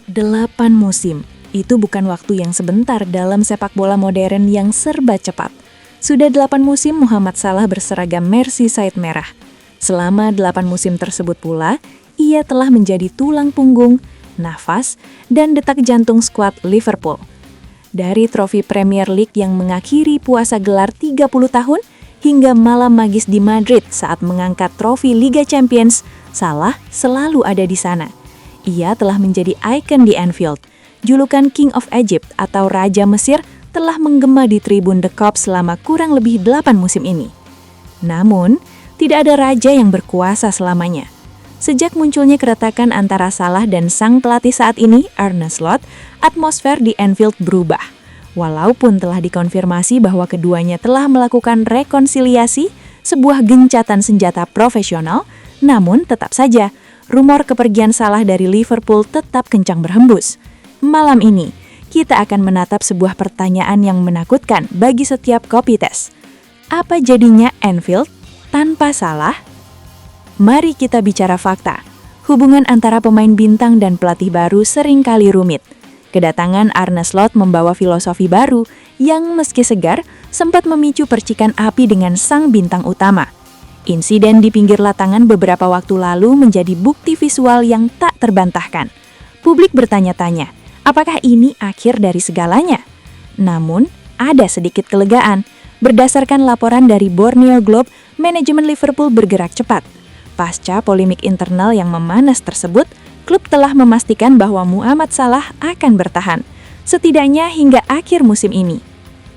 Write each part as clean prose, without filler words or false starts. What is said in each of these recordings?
8 musim, itu bukan waktu yang sebentar dalam sepak bola modern yang serba cepat. Sudah 8 musim Muhammad Salah berseragam Merseyside merah. Selama 8 musim tersebut pula, ia telah menjadi tulang punggung, nafas, dan detak jantung skuad Liverpool. Dari trofi Premier League yang mengakhiri puasa gelar 30 tahun, hingga malam magis di Madrid saat mengangkat trofi Liga Champions, Salah selalu ada di sana. Ia telah menjadi ikon di Anfield. Julukan King of Egypt atau Raja Mesir telah menggema di tribun The Kop selama kurang lebih 8 musim ini. Namun, tidak ada raja yang berkuasa selamanya. Sejak munculnya keretakan antara Salah dan sang pelatih saat ini, Arne Slot, atmosfer di Anfield berubah. Walaupun telah dikonfirmasi bahwa keduanya telah melakukan rekonsiliasi, sebuah gencatan senjata profesional, namun tetap saja, rumor kepergian Salah dari Liverpool tetap kencang berhembus. Malam ini, kita akan menatap sebuah pertanyaan yang menakutkan bagi setiap Kopites. Apa jadinya Anfield tanpa Salah? Mari kita bicara fakta. Hubungan antara pemain bintang dan pelatih baru seringkali rumit. Kedatangan Arne Slot membawa filosofi baru yang meski segar, sempat memicu percikan api dengan sang bintang utama. Insiden di pinggir lapangan beberapa waktu lalu menjadi bukti visual yang tak terbantahkan. Publik bertanya-tanya, apakah ini akhir dari segalanya? Namun, ada sedikit kelegaan. Berdasarkan laporan dari Borneo Globe, manajemen Liverpool bergerak cepat. Pasca polemik internal yang memanas tersebut, klub telah memastikan bahwa Muhammad Salah akan bertahan, setidaknya hingga akhir musim ini.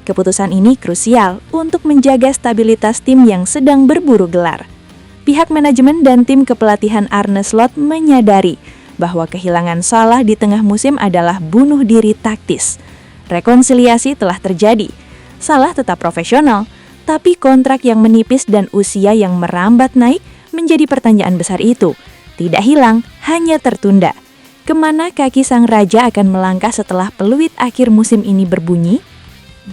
Keputusan ini krusial untuk menjaga stabilitas tim yang sedang berburu gelar. Pihak manajemen dan tim kepelatihan Arne Slot menyadari bahwa kehilangan Salah di tengah musim adalah bunuh diri taktis. Rekonsiliasi telah terjadi. Salah tetap profesional, tapi kontrak yang menipis dan usia yang merambat naik menjadi pertanyaan besar itu. Tidak hilang, hanya tertunda. Kemana kaki sang raja akan melangkah setelah peluit akhir musim ini berbunyi?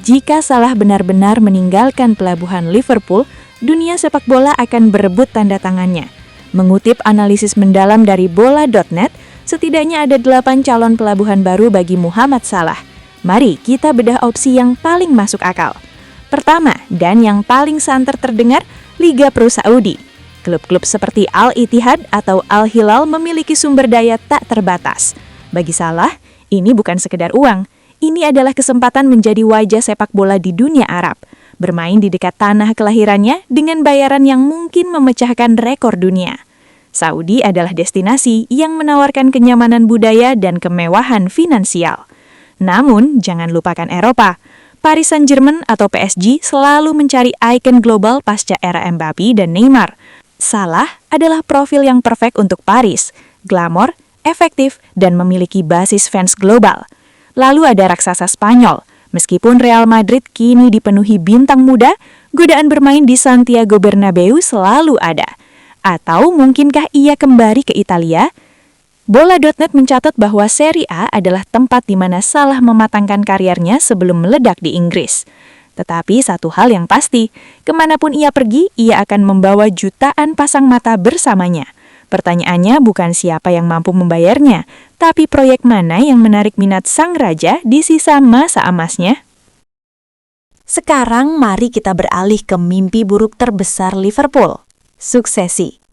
Jika Salah benar-benar meninggalkan pelabuhan Liverpool, dunia sepak bola akan berebut tanda tangannya. Mengutip analisis mendalam dari bola.net, setidaknya ada 8 calon pelabuhan baru bagi Muhammad Salah. Mari kita bedah opsi yang paling masuk akal. Pertama, dan yang paling santer terdengar, Liga Pro Saudi. Klub-klub seperti Al-Ittihad atau Al-Hilal memiliki sumber daya tak terbatas. Bagi Salah, ini bukan sekedar uang. Ini adalah kesempatan menjadi wajah sepak bola di dunia Arab. Bermain di dekat tanah kelahirannya dengan bayaran yang mungkin memecahkan rekor dunia. Saudi adalah destinasi yang menawarkan kenyamanan budaya dan kemewahan finansial. Namun, jangan lupakan Eropa. Paris Saint-Germain atau PSG selalu mencari ikon global pasca era Mbappe dan Neymar. Salah adalah profil yang perfect untuk Paris, glamor, efektif, dan memiliki basis fans global. Lalu ada raksasa Spanyol. Meskipun Real Madrid kini dipenuhi bintang muda, godaan bermain di Santiago Bernabeu selalu ada. Atau mungkinkah ia kembali ke Italia? Bola.net mencatat bahwa Serie A adalah tempat di mana Salah mematangkan karirnya sebelum meledak di Inggris. Tetapi satu hal yang pasti, kemanapun ia pergi, ia akan membawa jutaan pasang mata bersamanya. Pertanyaannya bukan siapa yang mampu membayarnya, tapi proyek mana yang menarik minat sang raja di sisa masa emasnya. Sekarang mari kita beralih ke mimpi buruk terbesar Liverpool, suksesi.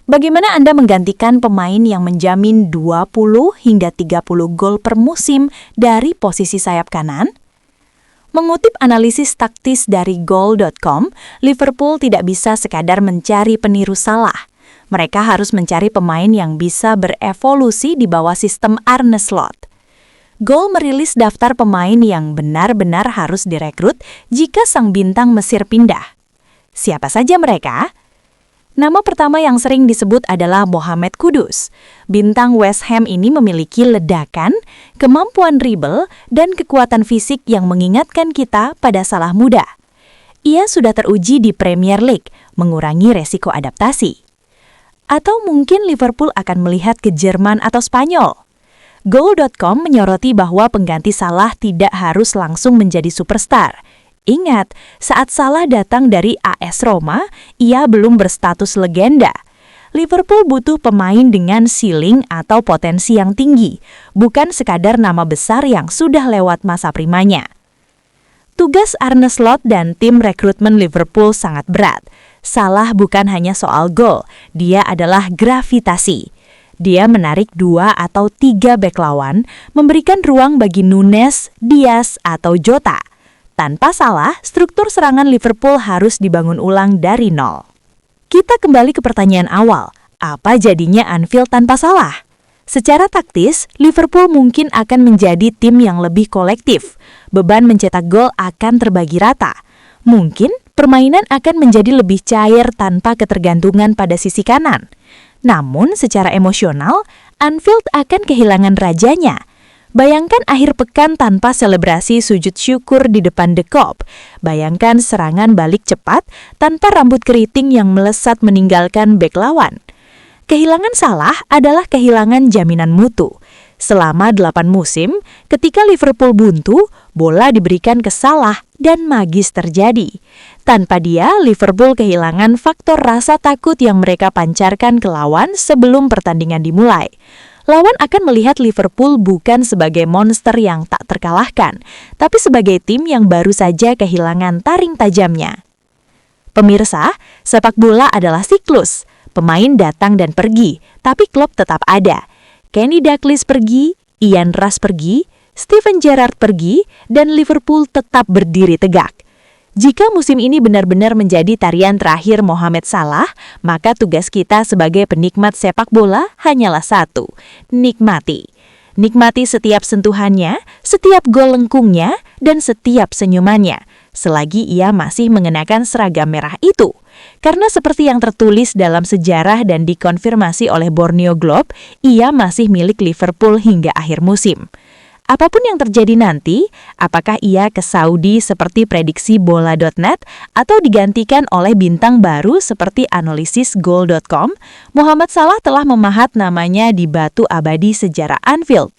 Bagaimana Anda menggantikan pemain yang menjamin 20 hingga 30 gol per musim dari posisi sayap kanan? Mengutip analisis taktis dari Goal.com, Liverpool tidak bisa sekadar mencari peniru Salah. Mereka harus mencari pemain yang bisa berevolusi di bawah sistem Arne Slot. Goal merilis daftar pemain yang benar-benar harus direkrut jika sang bintang Mesir pindah. Siapa saja mereka? Nama pertama yang sering disebut adalah Mohamed Kudus. Bintang West Ham ini memiliki ledakan, kemampuan dribble, dan kekuatan fisik yang mengingatkan kita pada Salah muda. Ia sudah teruji di Premier League, mengurangi resiko adaptasi. Atau mungkin Liverpool akan melihat ke Jerman atau Spanyol. Goal.com menyoroti bahwa pengganti Salah tidak harus langsung menjadi superstar. Ingat, saat Salah datang dari AS Roma, ia belum berstatus legenda. Liverpool butuh pemain dengan ceiling atau potensi yang tinggi, bukan sekadar nama besar yang sudah lewat masa primanya. Tugas Arne Slot dan tim rekrutmen Liverpool sangat berat. Salah bukan hanya soal gol, dia adalah gravitasi. Dia menarik 2 atau 3 bek lawan, memberikan ruang bagi Nunes, Diaz, atau Jota. Tanpa Salah, struktur serangan Liverpool harus dibangun ulang dari nol. Kita kembali ke pertanyaan awal, apa jadinya Anfield tanpa Salah? Secara taktis, Liverpool mungkin akan menjadi tim yang lebih kolektif. Beban mencetak gol akan terbagi rata. Mungkin permainan akan menjadi lebih cair tanpa ketergantungan pada sisi kanan. Namun, secara emosional, Anfield akan kehilangan rajanya. Bayangkan akhir pekan tanpa selebrasi sujud syukur di depan The Kop. Bayangkan serangan balik cepat tanpa rambut keriting yang melesat meninggalkan bek lawan. Kehilangan Salah adalah kehilangan jaminan mutu. Selama 8 musim, ketika Liverpool buntu, bola diberikan ke Salah dan magis terjadi. Tanpa dia, Liverpool kehilangan faktor rasa takut yang mereka pancarkan ke lawan sebelum pertandingan dimulai. Lawan akan melihat Liverpool bukan sebagai monster yang tak terkalahkan, tapi sebagai tim yang baru saja kehilangan taring tajamnya. Pemirsa, sepak bola adalah siklus. Pemain datang dan pergi, tapi klub tetap ada. Kenny Dalglish pergi, Ian Rush pergi, Steven Gerrard pergi, dan Liverpool tetap berdiri tegak. Jika musim ini benar-benar menjadi tarian terakhir Mohamed Salah, maka tugas kita sebagai penikmat sepak bola hanyalah satu, nikmati. Nikmati setiap sentuhannya, setiap gol lengkungnya, dan setiap senyumannya, selagi ia masih mengenakan seragam merah itu. Karena seperti yang tertulis dalam sejarah dan dikonfirmasi oleh Borneo Globe, ia masih milik Liverpool hingga akhir musim. Apapun yang terjadi nanti, apakah ia ke Saudi seperti prediksi bola.net atau digantikan oleh bintang baru seperti analisisgoal.com, Mohamed Salah telah memahat namanya di batu abadi sejarah Anfield.